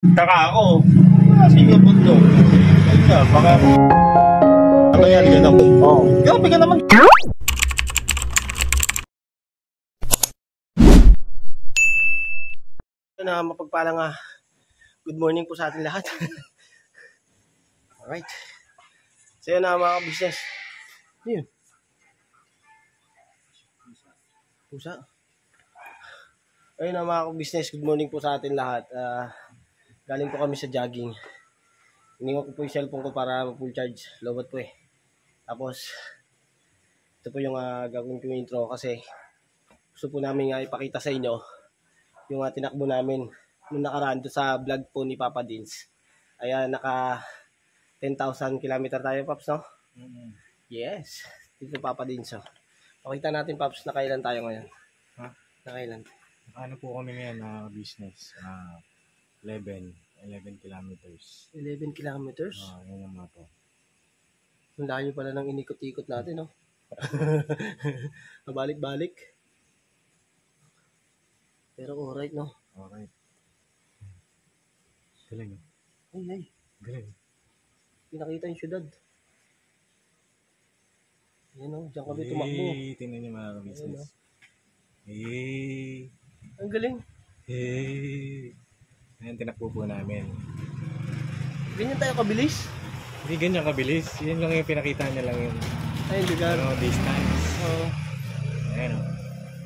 Taka ako. Sige, bundo. Ayun na, baka... Ano yan, gano'n? Oo. Grabe ka naman. Na mapagpalang good morning po sa ating lahat. Alright. So yun na mga business. Yun. Pusa. Ayun na mga business, good morning po sa ating lahat. Galing po kami sa jogging. Iniwan ko po yung cellphone ko para full charge. Lowbat po eh. Tapos, ito po yung gagawin ko yung intro kasi gusto po namin ipakita sa inyo yung tinakbo namin nung nakaraan doon sa vlog po ni Papa Dins. Ayan, naka 10,000 kilometer tayo, Paps, no? Mm-hmm. Yes. Dito Papa Dins, oh. Pakita natin, Paps, nakailan tayo ngayon. Ha? Nakailan? Ano po kami ngayon na business? 11 kilometers. 11 kilometers? Yan yung mapa. Ang layo pala ng inikot-ikot natin, no? Mabalik-balik. Pero alright, no? Alright. Galing. Ay. Galing. Pinakita yung syudad. Yan, no? Diyan kami tumakbo. Tingnan niyo mga business. Hey. Ang galing. Hey. Ayan, tinakbo po namin. Ganyan tayo kabilis? Hindi ganyan kabilis. Yan lang yung pinakita niya lang yung lugar. Distance. Oo. Ayan o.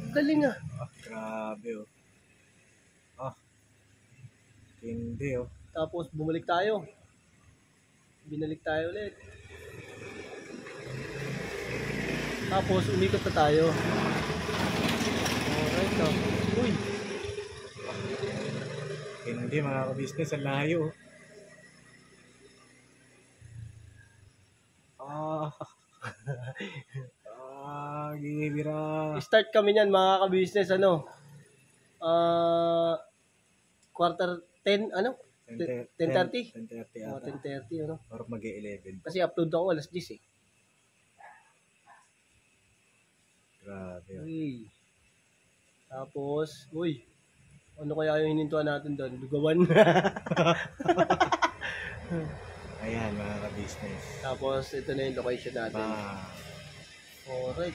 Ang galing Grabe o. Hindi o. Tapos bumalik tayo. Binalik tayo ulit. Tapos umikot na tayo. Alright no. Uy. Hindi mga ka-business, ang layo. Gibira. Start kami niyan mga ka-business quarter 10 10:30? 10:30 ata. 10:30 Or mag-11. Kasi upload ako alas 10 eh. Grabe. Uy. Tapos, ano kaya yung hinintuan natin doon? Lugawan. Ayan mga ka-business. Tapos, ito na yung location natin. Alright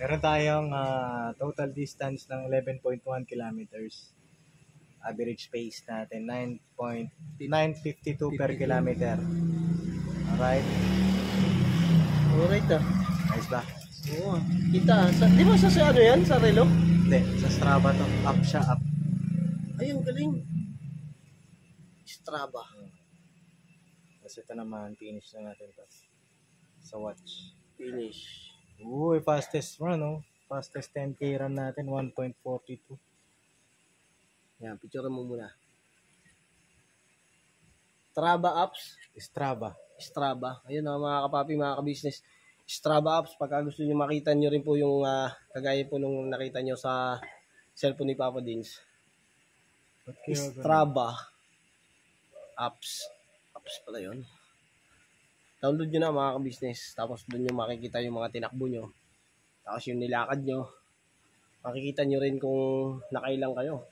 Meron tayong total distance ng 11.1 kilometers. Average pace natin 9.952 per kilometer. Alright. Alright Nice ba? Oo. Kita. Di ba sa ano yan? Sa relo? Hindi. Sa Strava to. Up siya. Up. Ay, ang galing. Strava. Tapos ito naman. Finish na natin to. Sa watch. Finish. Uy, fastest run, no? Fastest 10K run natin, 1.42. Yan, picture mo muna. Strava apps. Strava. Ayun mga kapapi, mga ka-business. Strava apps, pagka gusto nyo makita nyo rin po yung kagaya po nung nakita nyo sa cellphone ni Papa Dins. Strava apps. Apps pala yun. Download nyo na mga ka-business. Tapos doon nyo makikita yung mga tinakbo nyo. Tapos yung nilakad nyo. Makikita nyo rin kung nakailang kayo.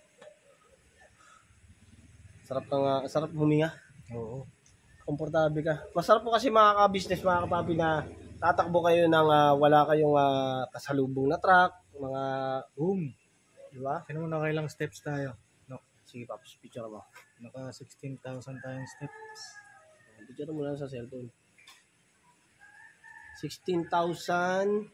Sarap huminga. Oo. Komportable ka. Masarap po kasi mga ka-business, mga kapapi na tatakbo kayo ng wala kayong kasalubong na truck. Mga boom. Diba? Sino mo nakailang steps tayo? No. Sige Paps, picture mo. Naka 16,000 tayong steps. Picture mo lang sa cellphone. 16,688.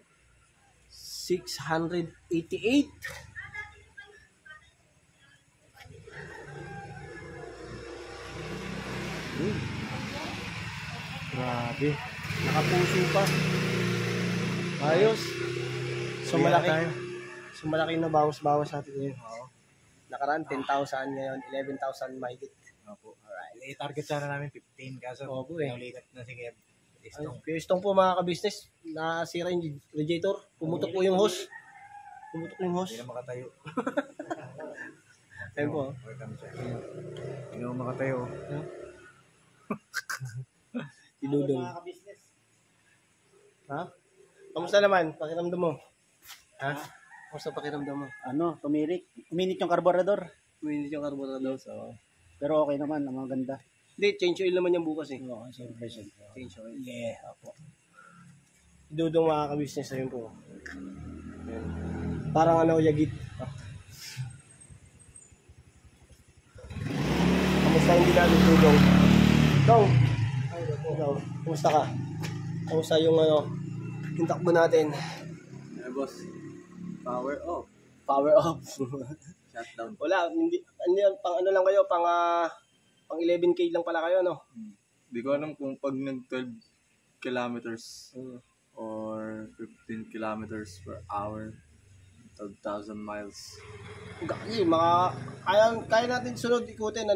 Grabe. Nakapuso pa. Ayos. So malaki na bawas-bawas natin ngayon. Nakaraan 10,000 ngayon, 11,000 mahigit. Opo. Alright. I-target sana namin 15 kaso ulikat na si Kev. Piyestong po mga ka-business, nasira yung radiator. Pumutok po yung hose. Hindi na makatayo. Ayun po. Hindi na makatayo. Diludong. Ha? Kamusta naman? Pakiramdam mo? Ha? Kamusta pakiramdam mo? Tumirik. Uminit yung karburador. Mainit yung carburetor. So, pero okay naman, maganda. Hindi, change oil naman yung bukas eh. Oo, siyempre. Change oil. Yeah, apo. Dudong mga ka-business na yun po. Ayan. Parang ano, yagit. Kamusta hindi natin Dudong? Dong! Dong, kumusta ka? Kamusta yung ano, yung takbo natin? Boss, power off. Power off. Shutdown. Wala, hindi, pang ano lang kayo, pang 11K lang pala kayo, no? Hindi ko alam kung pag nag 12 kilometers or 15 kilometers per hour, 12,000 miles. Gagi, kaya natin sunod ikutin,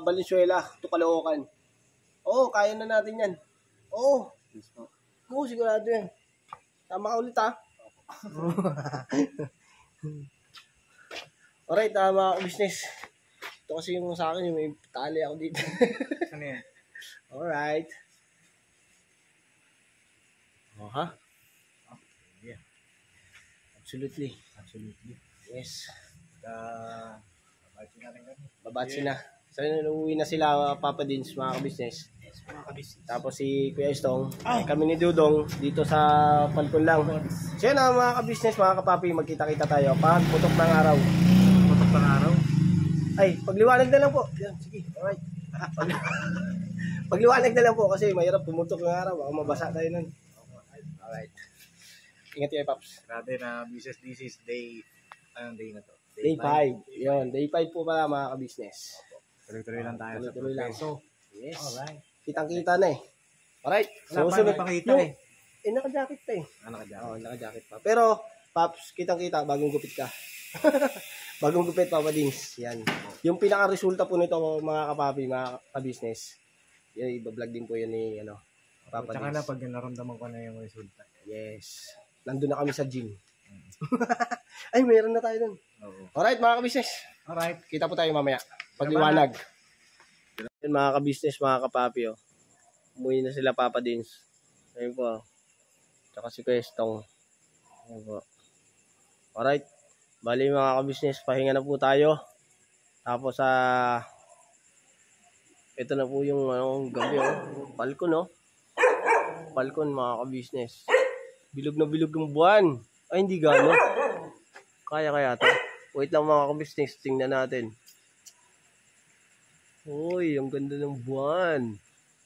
Valenzuela to Caloocan. Oo, kaya na natin yan. Oo, Yes po. sigurado yan. Tama ka ulit, ha? Alright, mga business. Ito kasi yung sa akin, yung may tali ako dito. Ano yan? Alright. Ha? Yeah. Absolutely. Yes. Babatsi natin kami. Babatsi na. So, uuwi na sila, Papa Dins, mga ka-business. Yes, mga kabisnes. Tapos si Kuya Estong, kami ni Dudong, dito sa Falcon lang. So yun mga ka-business, mga kapapi, magkita-kita tayo pag putok ng araw. Putok pang araw. Ay, pagliwanag na lang po. Yan, sige, alright. Pagliwanag na lang po kasi mahirap pumutok ng araw. Baka mabasa tayo nun. Alright. Ingat kayo, Paps. Grabe na business, this is day, anong day na to? Day 5. Yun, day 5 po pala mga ka-business. Tuloy-tuloy lang tayo sa Tuloy-tuloy lang. progreso. Yes. Alright. Kitang-kita na eh. Alright. Wala pa Susunod. ipakita eh. Naka-jacket pa eh. Ano ka dyan? Oo, naka-jacket pa. Pero, Paps, kitang-kita, bagong gupit ka. Bagong gupit, Papa Dings. Yan. Yung pinaka-resulta po nito, mga kapapi, mga ka-business. Yan, iba-vlog din po yan ni, Papa Tsaka Dings. na pag naramdaman ko na yung resulta. Yes. Nandun na kami sa gym. Ay, mayroon na tayo dun. Oo. Alright, mga ka-business. Alright. Kita po tayo mamaya. Pagliwanag. Yan, mga ka-business, mga kapapi, oh. Umuwi na sila, Papa Dins. Ayun po. Tsaka si Kwestong. Ayun po. Alright. Bali mga ka-business, pahinga na po tayo. Tapos ito na po yung gabi, Falcon, Falcon, mga ka-business. Bilog na bilog yung buwan. Ay, hindi gano'n. Kaya to. Wait lang mga ka-business, tingnan natin. Uy, ang ganda ng buwan.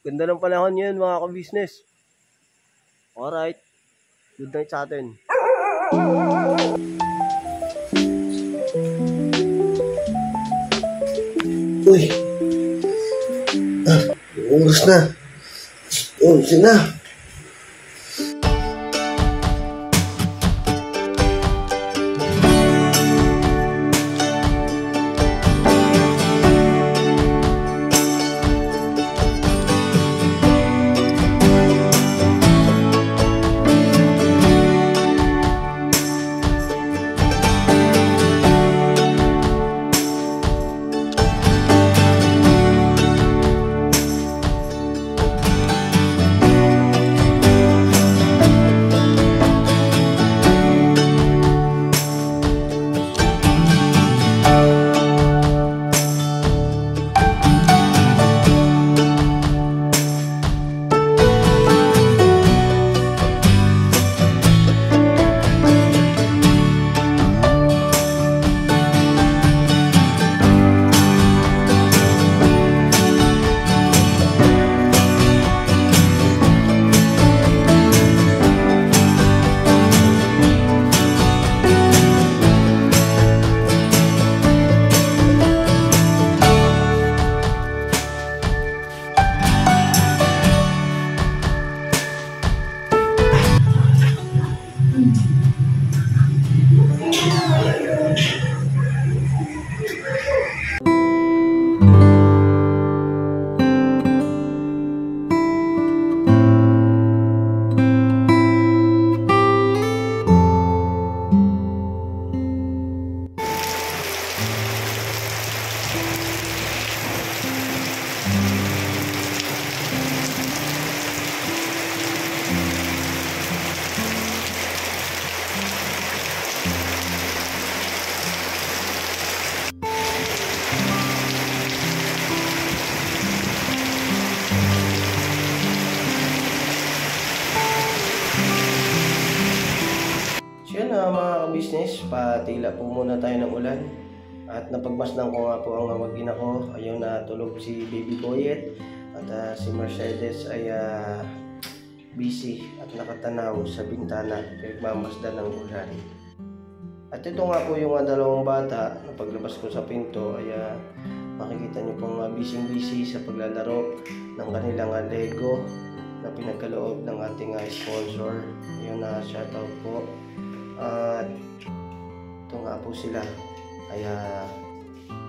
Ganda ng panahon yan, mga ka-business. Alright. Good night sa atin. Uy! Oras na. Oras na. patila po muna tayo ng ulan. At napagmasdan ko nga po ang mag-ina ko. Ayaw na tulog si Baby Boyet. At si Mercedes ay busy at nakatanaw sa bintana. Pinagmamasdan ng ulan. At ito nga po yung dalawang bata na paglabas ko sa pinto ay makikita nyo pong busy sa paglalaro ng kanilang Lego na pinagkaloob ng ating sponsor. Yun na shoutout po. At ito nga po sila ay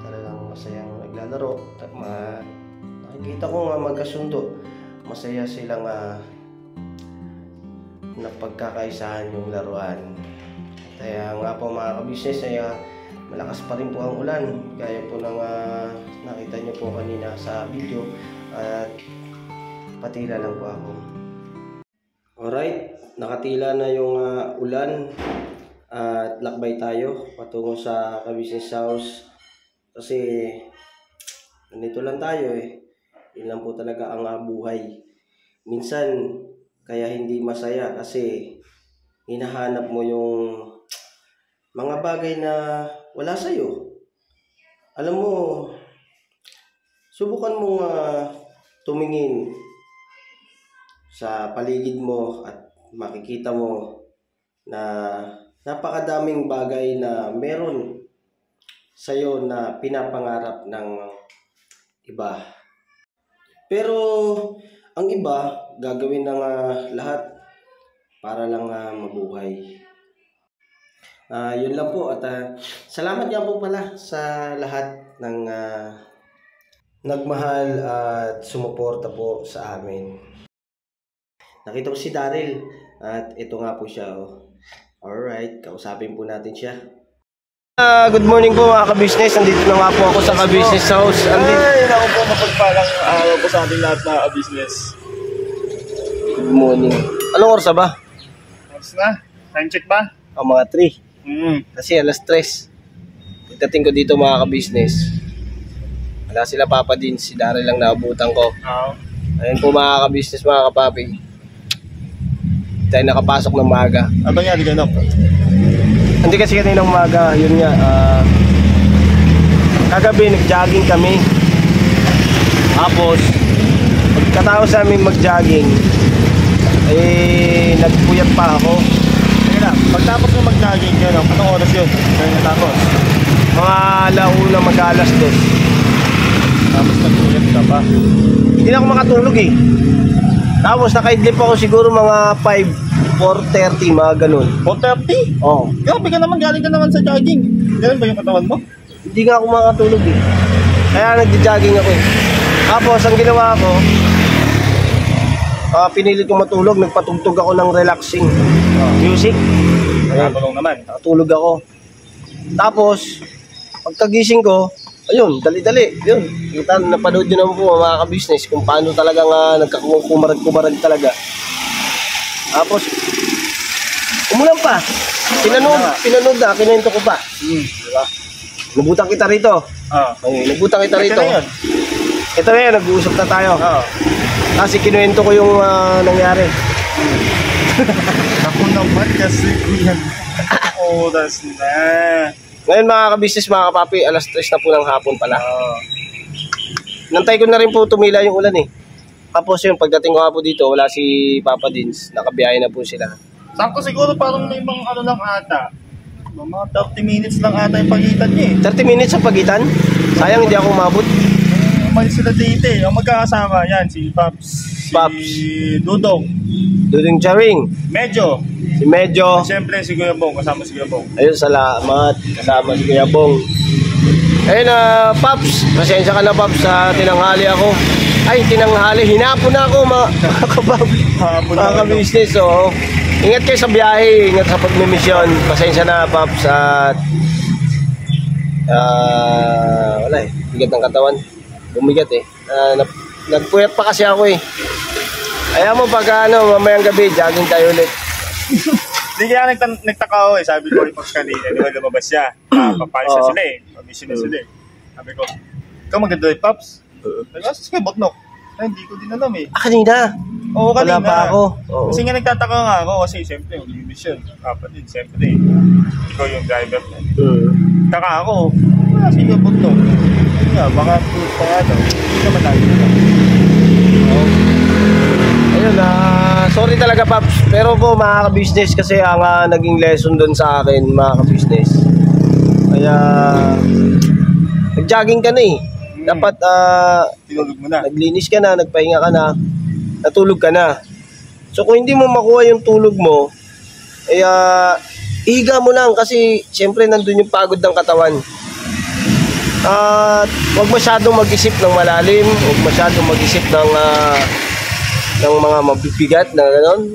talagang masayang naglalaro. Nakikita ko nga magkasundo. Masaya silang napagkakaisahan yung laruan. Kaya nga po mga ka-business ay malakas pa rin po ang ulan. Gaya po ng nakita nyo po kanina sa video. At patila lang po ako. Alright, nakatila na yung ulan. At lakbay tayo patungo sa ka-business house. Kasi nandito lang tayo Yun lang po talaga ang buhay. Minsan kaya hindi masaya kasi hinahanap mo yung mga bagay na wala sa'yo. Alam mo, subukan mo tumingin sa paligid mo at makikita mo na napakadaming bagay na meron sa'yo na pinapangarap ng iba. Pero ang iba, gagawin ng lahat para lang mabuhay. Yun lang po at salamat nga po pala sa lahat ng nagmahal at sumuporta po sa amin. Nakita ko si Daryl at ito nga po siya. Alright, kausapin po natin siya. Good morning po mga ka-business. Andito na nga po ako sa ka-business house. Ay, ako po mapagpalang araw po sa ating lahat na business. Good morning. Anong oras ba? Oras na? Time check ba? Mga 3. Kasi alas 3. Pagdating ko dito mga ka-business, wala sila Papa din, si Daryl lang naabutan ko. Ayun po mga ka-business, mga kapapi. Tayo nakapasok ng maga. Ano nga, di ganap? Hindi kasi kaninang umaga, yun nga, kagabi nag-jogging kami. Tapos, pagkatapos namin mag-jogging, nagpuyat pa ako. Pagtapos mo mag-jogging yun, anong oras yun? Kaya natapos? Mga alauna mag-alas 2. Tapos nagpuyat ka pa? Hindi na ako makatulog Tapos nakaidlip ako siguro mga 4:30, mga ganun. 4:30? Oo. Grabe ka naman, galing ka naman sa jogging. Ganun ba yung katawan mo? Hindi nga ako makatulog Kaya nagja-jogging ako Tapos ang ginawa ko, pinilit kong matulog, nagpatugtog ako ng relaxing music. Nakatulong naman. Nakatulog ako. Tapos, pagkagising ko, ayun, dali-dali. Yun, napanood nyo naman po mga ka-business kung paano talaga nagkakumarag-kumarag talaga. Tapos, umulan pa. Pinanood na, kinuwento ko pa. Diba? Nabutan kita rito. Ayun, nabutan kita rito. Ito na yun, nag-uusap na tayo. Kasi kinuwento ko yung nangyari. Ako naman kasi yan. Oras na. Ngayon mga ka-business, mga kapapi, alas 3 na po ng hapon pala. Nantay ko na rin po tumila yung ulan Tapos yun, pagdating ko nga po dito, wala si Papa Dins. Nakabiyahe na po sila. Sakto siguro parang may mga ano lang ata. Mga 30 minutes lang ata yung pagitan niya 30 minutes ang pagitan? Sayang hindi ako umabot. Umalis sila dito Ang magkakasama yan, si Paps. Paps. Si Dudong. Dudong Charing. Medyo. Si Medyo. Siyempre si Kuya Bong, kasama si Kuya Bong. Ayun, salamat. Kasama si Kuya Bong. Ayun Paps. Pasensya ka na Paps sa tinanghali ako. Ay, tinanghali. Hinapon na ako mga ka-business. Ingat kayo sa biyahe. Ingat sa pagmimisyon. Pasensya na Paps. At wala bigat ng katawan. Bumigat nagpuyat pa kasi ako Ayaw mo pag mamayang gabi, jogging tayo ulit. Hindi kaya nagtaka ako sabi ko Paps kanina, di ba lumabas siya? Papalis na sila Pamisyon na sila Sabi ko, ikaw maganda Paps? Nagkasas kayo, Botnok? Ay, hindi ko din alam Kanina? Oo, Wala kanina. pa ako. Oo. Kasi nga nagtataka nga ako kasi siyempre, yung mission. Kapatid, siyempre. Ikaw yung driver mo. Taka ako. Wala sa inyo bundok. Ayun nga, baka tulog pa nga daw. Hindi naman tayo. Ayun, sorry talaga Paps. Pero po mga ka-business kasi ang naging lesson doon sa akin mga ka-business. Kaya nag-jogging ka na eh. Dapat Tinulog mo na. naglinis ka na, nagpahinga ka na, natulog ka na. So kung hindi mo makuha yung tulog mo, ihiga mo lang kasi siyempre nandun yung pagod ng katawan. At huwag masyadong mag-isip ng malalim, huwag masyadong mag-isip ng mga mabibigat na gano'n.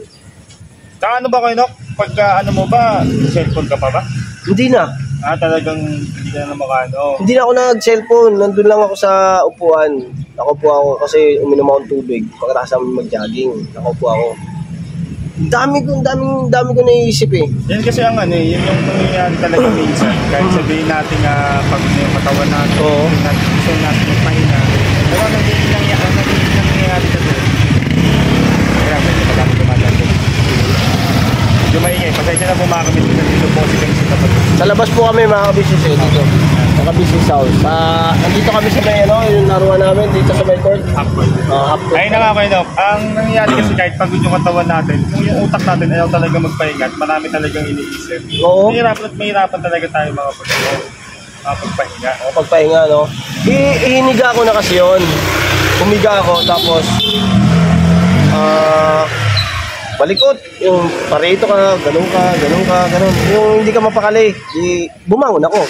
Ano ba kayo, Nok? Pagka ano mo ba, cellphone ka pa ba? Hindi na. Talagang hindi ka na makano. Hindi na ako nag-cellphone. Nandun lang ako sa upuan. Nakaupo ako kasi uminom akong tubig. Pagkatapos namin mag-jogging, nakaupo ako. Dami ko naiisip eh. Yan kasi ang yun yung nangyayari talaga minsan. Kahit sabihin natin pag yung katawan natin, Oo. gusto natin yung pahinga. Pero nangyayari ka doon. Kaya medyo madami dumadaan. Medyo maingay. Pasensya na po mga kamitin na dito po sila sa tapat. Sa labas po kami mga ka-business eh, dito. Sa ka-business house. Nandito kami sa may yung naruan namin dito sa may court. Half-court. Ayun na nga kayo, Dok. Ang nangyayari kasi kahit pagod yung katawan natin, kung yung utak natin ayaw talaga magpahinga at marami talagang iniisip. Oo. Mahirapan talaga tayo mga pagpahinga. Pagpahinga, no? Ihiniga ko na kasi yun. Humiga ako, tapos balikot, yung parito ka, ganun. Yung hindi ka mapakali, bumangon ako.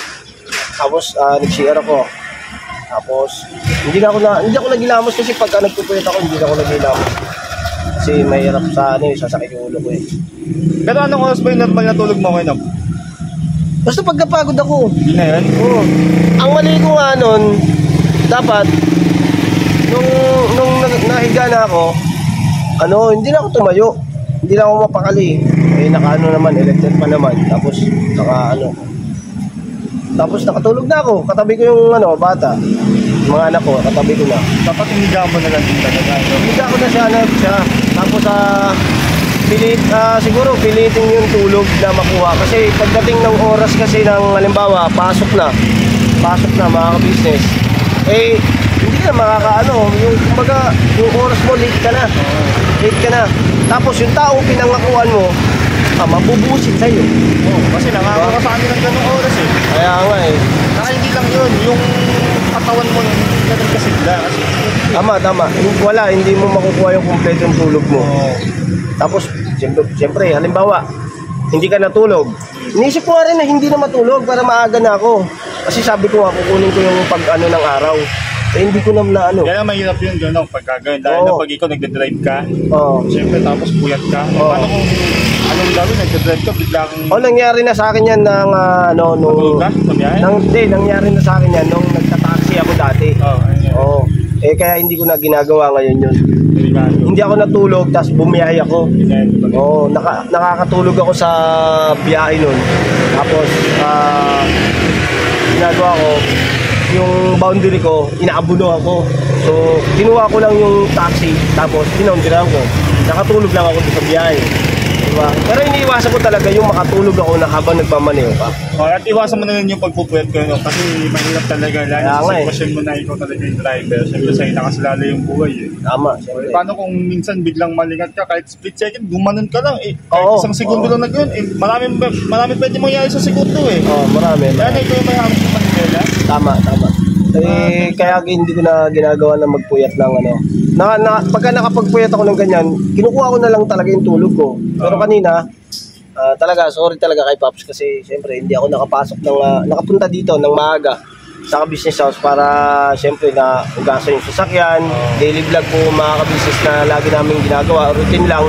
Tapos nag-share ako. Tapos hindi ako nagilamos kasi pagka nagpupuyat ako, hindi ako nagilamos. Kasi mahirap sa sasakit yung ulo ko eh. Pero anong oras ba yung normal na tulog mo kayo, Dok? Basta pagkapagod ako. Hindi na yan? Oo. Ang mali ko nga nun, dapat nung nahiga na ako, hindi na ako tumayo. Hindi na ako mapakali. Naka naman, electric pa naman. Tapos nakatulog na ako. Katabi ko yung bata. Yung mga anak ko, katabi ko na. Dapat hiniga mo na lang din talaga. Higa ko na siya. Tapos siguro pilitin yung tulog na makuha. Kasi pagdating ng oras kasi ng halimbawa, pasok na mga ka-business. Hindi na yung kumbaga, yung oras mo, late ka na. Tapos yung taong pinangakuan mo, mabubusit sa'yo. Kasi nangako ka sa amin ng ganung oras eh. Kaya nga eh. Saka hindi lang yun, yung katawan mo nun, hindi ka rin kasigla. Tama. Hindi mo makukuha yung kompletong tulog mo. Tapos, siyempre, halimbawa, hindi ka natulog. Inisip ko nga rin na hindi na matulog para maaga na ako. Kasi sabi ko nga, kukunin ko yung ng araw. Hindi ko naman na Kaya mahirap yun, gano'n, pagkagawin. Dahil na pag ikaw nagdadrive ka, siyempre tapos puyat ka. Paano kung anong gawin, nagdadrive ka, bigla kang... nangyari na sa akin yan ng Matulog ka sa biyahe? Nangyari na sa akin yan nung nagtataxi ako dati. Kaya hindi ko na ginagawa ngayon yun. Hindi ako natulog, tapos bumiyahe ako. Nakakatulog ako sa biyahe nun. Tapos, ginagawa ko, yung boundary ko, inaabuno ako. So, kinuha ko lang yung taxi, tapos pinaundiran ko. Nakatulog lang ako sa biyahe. Diba? Pero iniiwasan ko talaga yung makatulog ako na habang nagmamaneho ka. At iwasan mo na rin yung pagpupuyat ko, kasi mahirap talaga. Lalo sa sitwasyon mo na ikaw talaga yung driver. Siyempre sa'yo nakasalala yung buhay eh. Tama, siyempre. Paano kung minsan biglang malingat ka, kahit split second, gumanon ka lang eh. Kahit isang segundo lang na yun, marami pwede mangyari sa segundo eh. Marami. Kaya na ikaw yung may hamon sa Manila. Tama. Kaya hindi ko na ginagawa na magpuyat ng pagka nakapagpuyat ako ng ganyan, kinukuha ko na lang talaga yung tulog ko. Pero kanina, sorry talaga kay Pops kasi siyempre hindi ako nakapunta dito ng maaga sa business house para siyempre na ugasan yung sasakyan. Daily vlog po mga ka-business na lagi namin ginagawa, routine lang.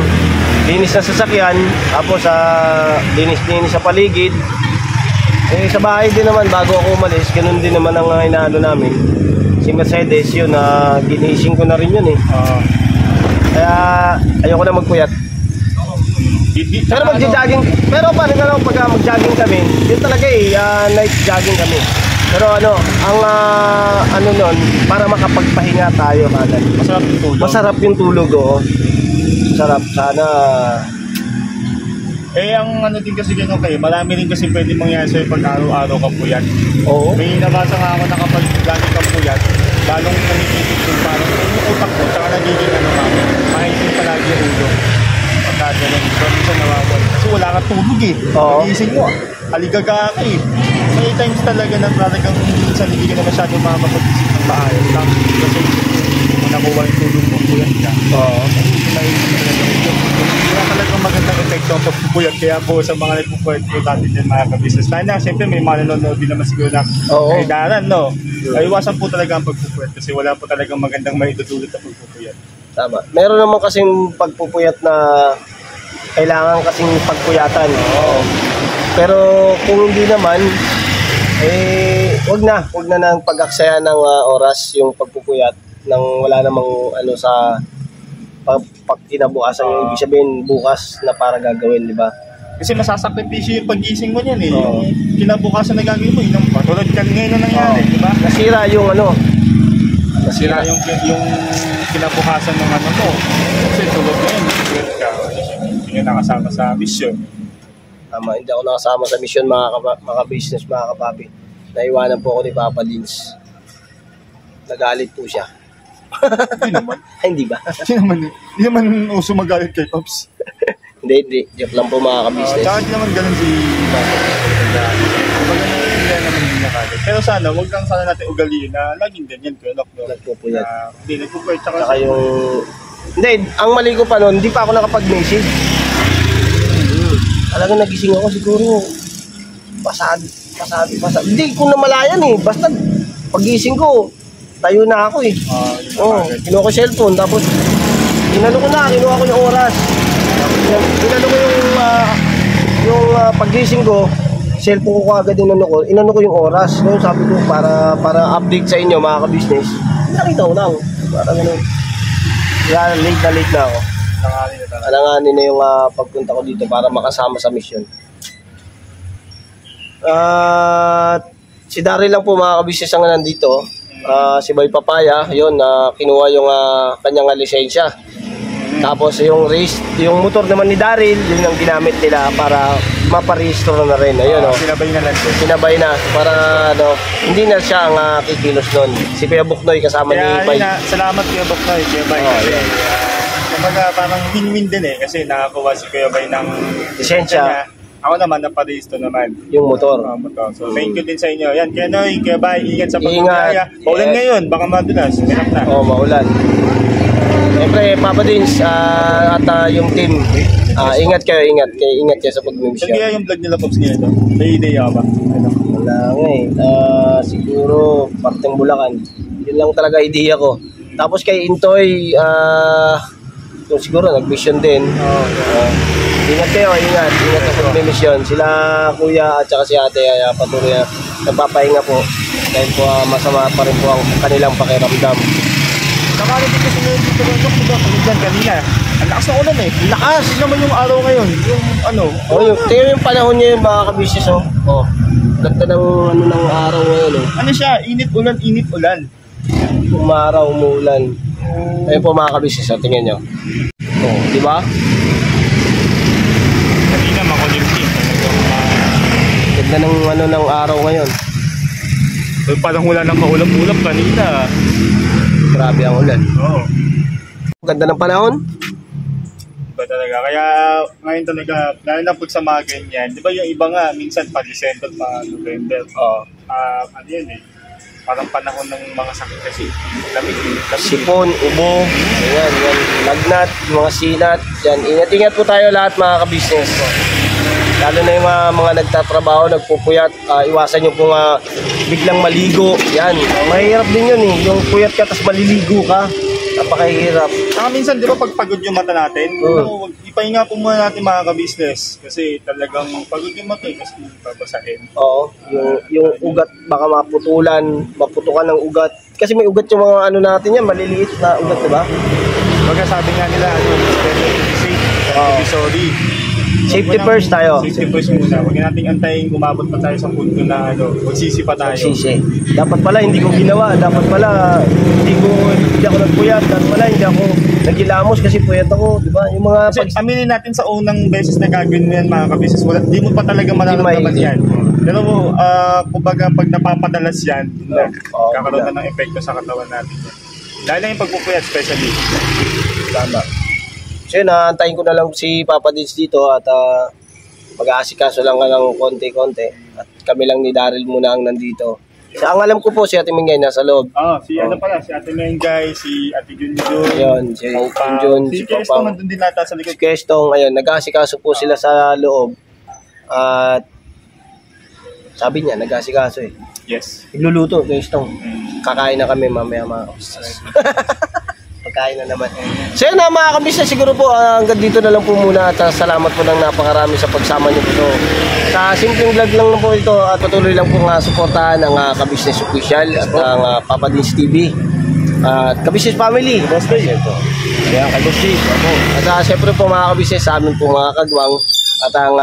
Linis na sasakyan, tapos linis sa paligid. Sa bahay din naman, bago ako umalis, ganun din naman ang inaano namin. Si Mercedes, yun, ginising ko na rin yun eh. Kaya, ayoko na magpuyat. Pero mag-jogging, pero parang pag mag-jogging kami, yun talaga night jogging kami. Pero nun, para makapagpahinga tayo kagad. Masarap yung tulog. Masarap yung tulog, oo. Sarap. Sana. Ang ano din kasi ganun kayo, marami rin kasi pwede mangyari sa'yo pag araw-araw ka puyat. Oo. May nabasa nga ako na kapag lagi kang puyat, lalong kumikipit yung parang yung utak mo, tsaka nagiging ano nga, mahisin palagi yung ulo. Pagka ganun, so minsan nawawala. Kasi wala kang tulog eh. Oo. Pagising mo, aligaga ka eh. May times talaga na talagang minsan hindi ka na masyadong makapag-isip ng maayos. Tapos kasi kung nakuha yung tulog mo, puyat ka. Oo. Wala talagang magandang epekto ang pagpupuyat. Kaya po sa mga nagpupuyat po natin din mga ka-business line na, siyempre may mga nanonood din naman siguro na Oo. kaidaran, no? Ay, iwasan po talaga ang pagpupuyat kasi wala po talagang magandang maidudulot na pagpupuyat. Tama. Meron naman kasing pagpupuyat na kailangan kasing pagpuyatan. Oo. Pero kung hindi naman, wag na nang pag-aksaya ng oras yung pagpupuyat nang wala namang ano sa pagkinabukasan yung ibig sabihin bukas na para gagawin, di ba? Kasi masasakripisyo yung paggising mo niyan eh. Oo. Yung kinabukasan na gagawin mo, yun ang patulad kan ngayon na nangyari, di ba? Nasira yung ano. Nasira yung kinabukasan ng ano mo. Kasi tulad ngayon, puyat ka. Hindi nga nakasama sa mission. Tama, hindi ako nakasama sa mission mga business, mga kapapi. Naiwanan po ako ni Papa Dins. Nagalit po siya. Hindi naman. Ay, hindi ba? Hindi naman uso magalit kay Pops. Hindi. Joke lang po mga ka-business. Tsaka hindi naman ganun si Papa. Kumbaga na hindi naman hindi nakalit. Pero sana, huwag lang sana natin ugaliin na laging ganyan ko. Nagpupuyat. Hindi, nagpupuyat. Tsaka yung... Hindi, ang mali ko pa noon, hindi pa ako nakapag-message. Talagang nagising ako siguro. Pasado. Hindi ko namalayan eh. Basta pagising ko, tayo na ako eh. Kinuha ko yung cellphone. Tapos, kinuha ko yung oras. Inano ko yung pagising ko, cellphone ko agad inano ko yung oras. No? Sabi ko, para update sa inyo mga ka-business. Nakita ko lang. Parang ganun. Kaya late na ako. Alanganin na yung pagpunta ko dito para makasama sa mission. Si Daryl lang po mga ka-business ang nandito. Si Boy Papaya, yun, kinuha yung kanyang lisensya. Tapos yung motor naman ni Daryl, yun ang ginamit nila para maparehistro na rin. Ayun, Sinabay na lang. Sinabay na para hindi na siya ang kikilos nun. Si Kuya Buknoy kasama ni Bay. Salamat Kuya Buknoy, Kuya Bay. Kumbaga parang win-win din eh kasi nakakuha si Kuya Bay ng lisensya. Ako naman, naparisto naman. Yung motor. So, thank you din sa inyo. Yan, Kuya Noy, Kuya Bay, ingat sa pagkakaya. Maulan ngayon, baka madulas. Ganap na. Maulan. Siyempre, Papa Dins at yung team, ingat kayo sa pag-mission. Kaya yung vlog nila, Pops, ngayon, may idea ba? Wala nga eh. Siguro, parteng Bulacan. Yun lang talaga idea ko. Tapos kay Intoy, siguro nag-mission din. Ingat kayo, ingat sa pag-mission. Sila kuya at saka si ate ay patuloy na nagpapahinga po. Dahil po masama pa rin po ang kanilang pakiramdam. Nakalitin kasi ngayon dito rin, diba? Pagod kanina. Ang lakas na ulan eh. Lakas! Hindi naman yung araw ngayon. Yung ano. Tingnan yung panahon niya yung mga ka-business. Ganda ng ng araw ngayon. Ano siya? Init-ulan, init-ulan. Umaraw, umuulan. Ayun po mga ka-business. Tingnan nyo. Di ba? Kanina makulimlim. Ganda ng araw ngayon. So, parang wala nang kaulap-ulap kanina. Grabe ang ulan. Oo. Ganda ng panahon. Diba talaga? Kaya ngayon talaga, lalo na pag sa mga ganyan, di ba yung iba nga, minsan pa December, pa November, ano yun eh, parang panahon ng mga sakit kasi. Lamig. Sipon, ubo, ayan, lagnat, mga sinat. Yan, ingat-ingat po tayo lahat mga ka-business. Lalo na yung mga nagtatrabaho, nagpupuyat, iwasan nyo pong biglang maligo. Yan, mahirap din yun eh. Yung puyat ka, tapos maliligo ka. Napakahirap. Saka minsan, di ba pag pagod yung mata natin, ipahinga po muna natin mga ka-business. Kasi talagang pagod yung mata kasi babasahin. Oo, yung ugat, baka maputukan ng ugat. Kasi may ugat yung mga ano natin yan, maliliit na ugat, di ba? Baga sabi nga nila, better to be safe than to be sorry. Safety first tayo. Safety first muna. Huwag nating antayin umabot pa tayo sa punto na magsisi pa tayo. Sisi. Dapat pala hindi ko ginawa. Dapat pala hindi ako nagpuyat. Dapat pala hindi ako nagilamos kasi puyat ako. Diba? Yung mga Kasi aminin natin sa unang beses na gagawin mo yan mga kabisnes, hindi mo pa talaga mararamdaman yan. Pero kumbaga pag napapadalas yan, kakaroon na ng epekto sa katawan natin yan. Dahil na yung pagpupuyat especially. Tama. So yun, antayin ko na lang si Papa Dins dito at mag-aasikaso lang ng konti-konti. At kami lang ni Daryl muna ang nandito. Sa ang alam ko po, si Ate Mingay nasa loob. Ano pala, si Ate Mengay, si Ate Junjun. Ayun, si Junjun, si Kestong Papa. nandun din nata sa likod. Si Kestong, ayun, nag-aasikaso po sila sa loob. At sabi niya, nag-aasikaso eh. Yes. Igluluto, Kestong. Kakain na kami mamaya mga kabisnes. Pagkain na naman. So yun na mga kabisnes, siguro po hanggang dito na lang po muna at salamat po ng napakarami sa pagsama niyo po. So, sa simpleng vlog lang po ito at patuloy lang po nga suportahan ng Kabisnes Official at ang Papa Dins TV at Kabisnes Family. Boss Day. Ayan, kay Boss Day. At siyempre po mga kabisnes sa amin po mga kagwang at ang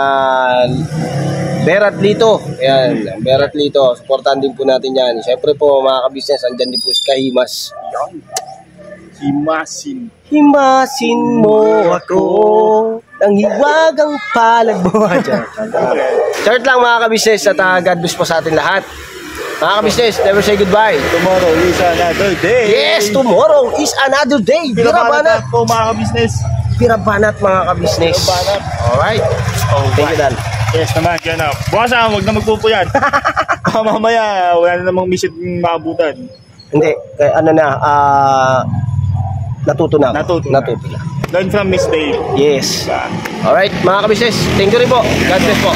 Berat Lito. Ayan, Berat Lito. Suportahan din po natin yan. Siyempre po mga kabisnes, andyan din po si Kahimas. Himasin mo ako ng hiwagang palad mo. Short lang mga kabisnes at God bless po sa atin lahat. Mga kabisnes, never say goodbye. Tomorrow is another day. Yes, tomorrow is another day. Birabanat po mga kabisnes. Birabanat mga kabisnes. Alright. Thank you, Dan. Yes naman, yan na. Bukas huwag na magpupuyat. Mamaya, wala na namang mission maabutan. Hindi, kaya ano na, natuto na. Natuto na. Learn from mistake. Yes. Alright, mga kabisnes, thank you rin po. God bless po.